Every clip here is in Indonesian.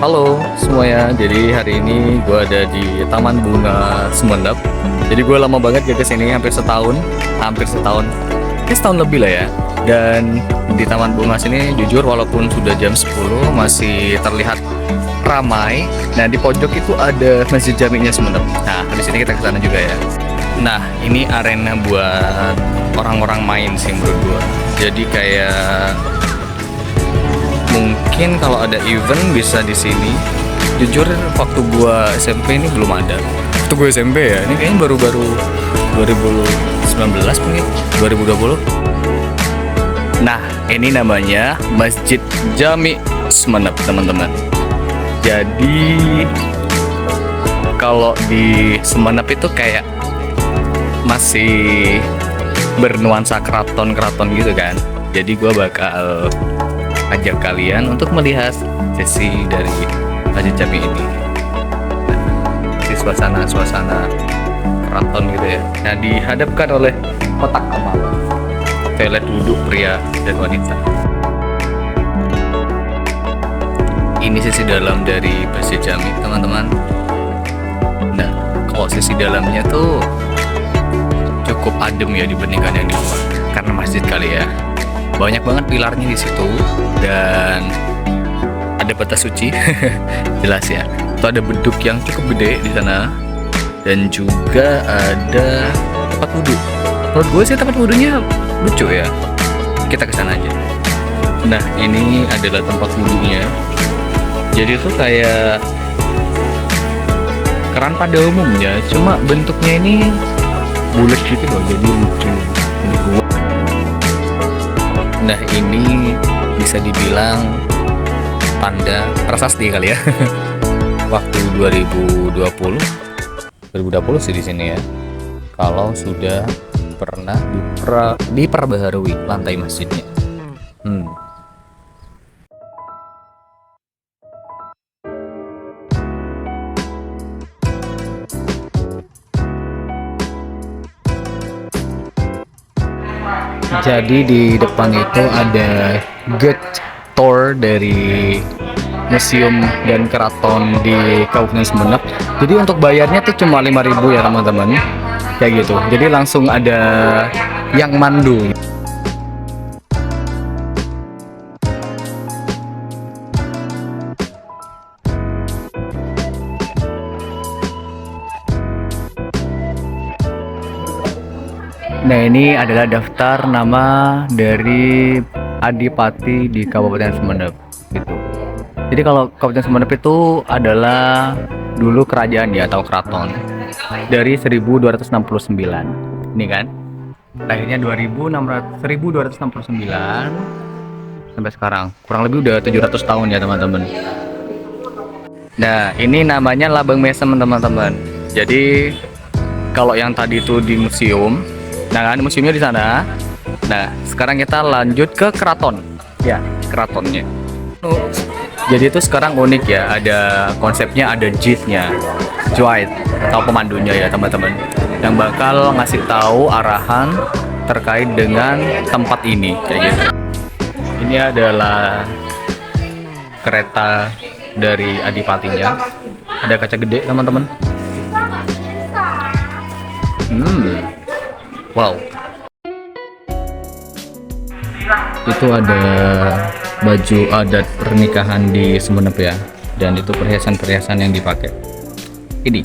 Halo semuanya, jadi hari ini gue ada di Taman Bunga Sumenep. Jadi gue lama banget gak kesini, hampir setahun, ya setahun lebih lah ya. Dan di Taman Bunga sini jujur walaupun sudah jam 10 masih terlihat ramai. Nah di pojok itu ada Masjid Jaminya Sumenep. Nah habis ini kita ke sana juga ya. Nah ini arena buat orang-orang main sih menurut gue. Jadi kayak mungkin kalau ada event bisa di sini. Jujur waktu gua SMP ini belum ada. Waktu gua SMP ya, ini kayaknya baru-baru 2019 mungkin, 2020. Nah, ini namanya Masjid Jami Sumenep, teman-teman. Jadi kalau di Sumenep itu kayak masih bernuansa keraton-keraton gitu kan. Jadi gua bakal ajak kalian untuk melihat sesi dari Masjid Jami ini. Di suasana keraton gitu ya. Nah, dihadapkan oleh kotak amal, toilet duduk pria dan wanita. Ini sisi dalam dari Masjid Jami, teman-teman. Nah, kalau sisi dalamnya tuh cukup adem ya dibandingkan yang di luar, karena masjid kali ya. Banyak banget pilarnya di situ dan ada batas suci. Jelas ya. Itu ada beduk yang cukup gede di sana dan juga ada tempat wudhu. Menurut gue sih tempat wudhunya lucu ya. Kita ke sana aja. Nah, ini adalah tempat wudhunya. Jadi itu kayak keran pada umumnya, cuma bentuknya ini bulat gitu loh, jadi lucu. Nah, ini bisa dibilang tanda prasasti kali ya. Waktu 2020 sih di sini ya. Kalau sudah pernah diperbaharui lantai masjidnya. Jadi di depan itu ada gate tour dari museum dan keraton di Kabupaten Sumenep. Jadi untuk bayarnya tuh cuma 5.000 ya teman-teman. Kayak gitu. Jadi langsung ada yang mandu. Nah, ini adalah daftar nama dari adipati di Kabupaten Sumenep gitu. Jadi kalau Kabupaten Sumenep itu adalah dulu kerajaan ya atau keraton dari 1269. Ini kan lahirnya 1269 sampai sekarang. Kurang lebih udah 700 tahun ya teman-teman. Nah, ini namanya Labang Mesem teman-teman. Jadi kalau yang tadi itu di museum, nah kan museumnya di sana. Nah, sekarang kita lanjut ke keraton. Ya, keratonnya. Jadi itu sekarang unik ya, ada konsepnya, ada JIT-nya, guide atau pemandunya ya teman-teman, yang bakal ngasih tahu arahan terkait dengan tempat ini kayak gitu. Ini adalah kereta dari adipatinya. Ada kaca gede teman-teman. Wow. Itu ada baju adat pernikahan di Sumenep ya, dan itu perhiasan-perhiasan yang dipakai. Ini.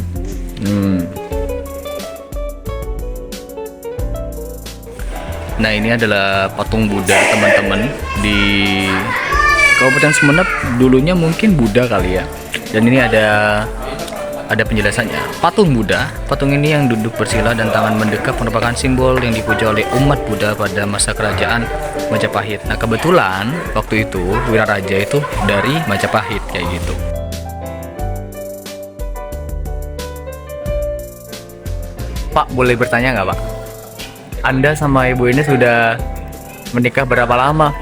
Nah, ini adalah patung Buddha teman-teman di Kabupaten Sumenep. Dulunya mungkin Buddha kali ya. Dan ini ada penjelasannya. Patung Buddha, patung ini yang duduk bersila dan tangan mendekap merupakan simbol yang dipuja oleh umat Buddha pada masa kerajaan Majapahit. Nah, kebetulan waktu itu Wiraraja itu dari Majapahit kayak gitu. Pak, boleh bertanya nggak Pak? Anda sama ibu ini sudah menikah berapa lama?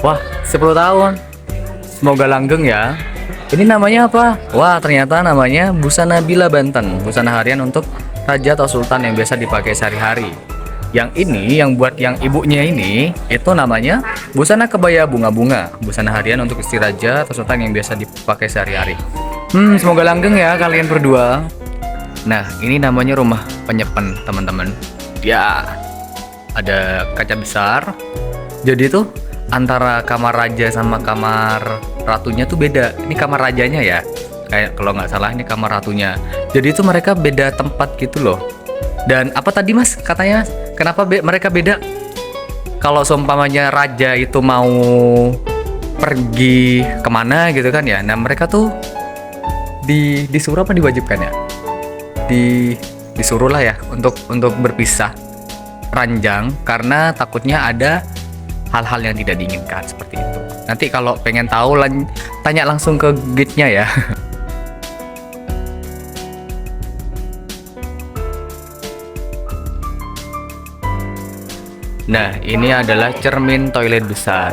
Wah, 10 tahun. Semoga langgeng ya. Ini namanya apa? Wah, ternyata namanya busana bila Banten, busana harian untuk raja atau sultan yang biasa dipakai sehari-hari. Yang ini, yang buat yang ibunya ini, itu namanya busana kebaya bunga-bunga, busana harian untuk istri raja atau sultan yang biasa dipakai sehari-hari. Semoga langgeng ya kalian berdua. Nah, ini namanya rumah penyepen, teman-teman. Ya, ada kaca besar. Jadi tuh antara kamar raja sama kamar ratunya tuh beda. Ini kamar rajanya ya. Kayak kalau nggak salah ini kamar ratunya. Jadi itu mereka beda tempat gitu loh. Dan apa tadi Mas katanya? Kenapa mereka beda? Kalau seumpamanya raja itu mau pergi kemana gitu kan ya. Nah mereka tuh disuruh apa diwajibkan ya? Disuruh lah ya untuk berpisah ranjang karena takutnya ada hal-hal yang tidak diinginkan seperti itu. Nanti kalau pengen tahu tanya langsung ke guide-nya ya. Nah, ini adalah cermin toilet besar.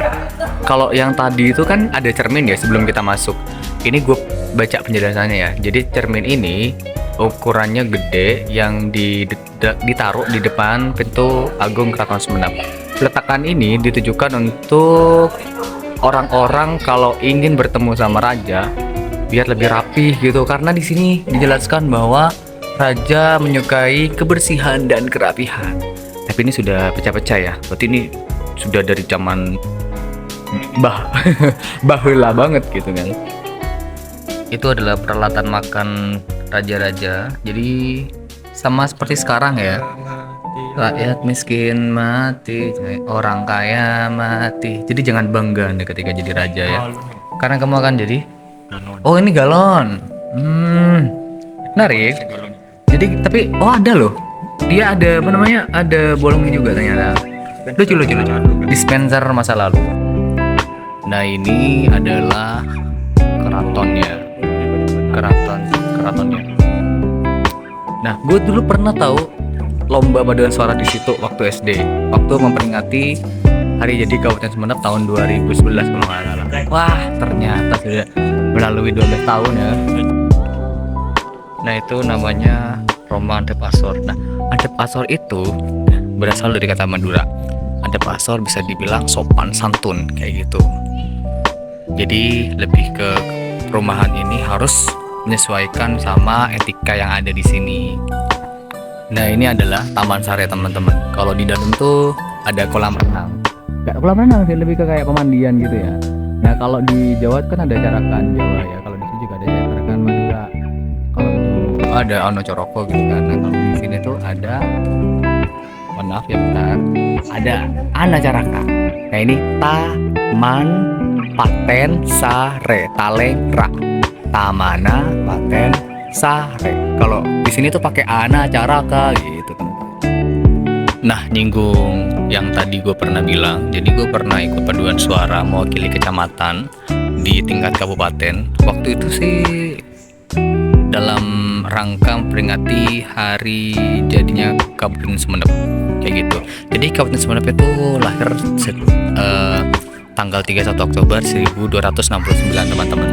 Kalau yang tadi itu kan ada cermin ya sebelum kita masuk. Ini gue baca penjelasannya ya. Jadi cermin ini ukurannya gede yang ditaruh di depan pintu agung Keraton Sumenep. Peletakan ini ditujukan untuk orang-orang kalau ingin bertemu sama raja biar lebih rapih gitu. Karena di sini dijelaskan bahwa raja menyukai kebersihan dan kerapihan. Tapi ini sudah pecah-pecah ya. Berarti ini sudah dari zaman baheula banget gitu kan. Itu adalah peralatan makan raja-raja. Jadi sama seperti sekarang ya. Rakyat miskin mati, orang kaya mati. Jadi jangan bangga nih ketika jadi raja ya. Karena kamu akan jadi oh ini galon. Menarik. Jadi tapi ada loh. Dia ada apa namanya? Ada bolongnya juga ternyata. Lucu. Dispenser masa lalu. Nah ini adalah keratonnya. Keratonnya. Nah gue dulu pernah tahu lomba paduan suara di situ waktu SD. Waktu memperingati hari jadi Kabupaten Sumenep tahun 2011 kalau nggak salah. Wah ternyata sudah melalui 12 tahun ya. Nah itu namanya Roma Antep Asor. Nah Antep Asor itu berasal dari kata Madura. Antep Asor bisa dibilang sopan santun kayak gitu. Jadi lebih ke perumahan ini harus menyesuaikan sama etika yang ada di sini. Nah ini adalah Taman Sari teman-teman. Kalau di dalam tuh ada kolam renang. Gak kolam renang sih, lebih ke kayak pemandian gitu ya. Nah kalau di Jawa kan ada Carakan Jawa ya. Kalau di sini juga ada Carakan Madura. Kalau ada Ono Coroko gitu kan. Nah kalau di sini tuh ada, maaf ya bentar, ada Ana Caraka. Nah ini Taman Paten Sare Talengra. Tamana Paten Sare. Kalau di sini tuh pakai Ana Caraka gitu kan. Nah nyinggung yang tadi gue pernah bilang, jadi gue pernah ikut paduan suara mewakili kecamatan di tingkat kabupaten. Waktu itu sih dalam rangka memperingati hari jadinya Kabupaten Sumenep kayak gitu. Jadi Kabupaten Sumenep itu lahir tanggal 31 Oktober 1269 teman-teman.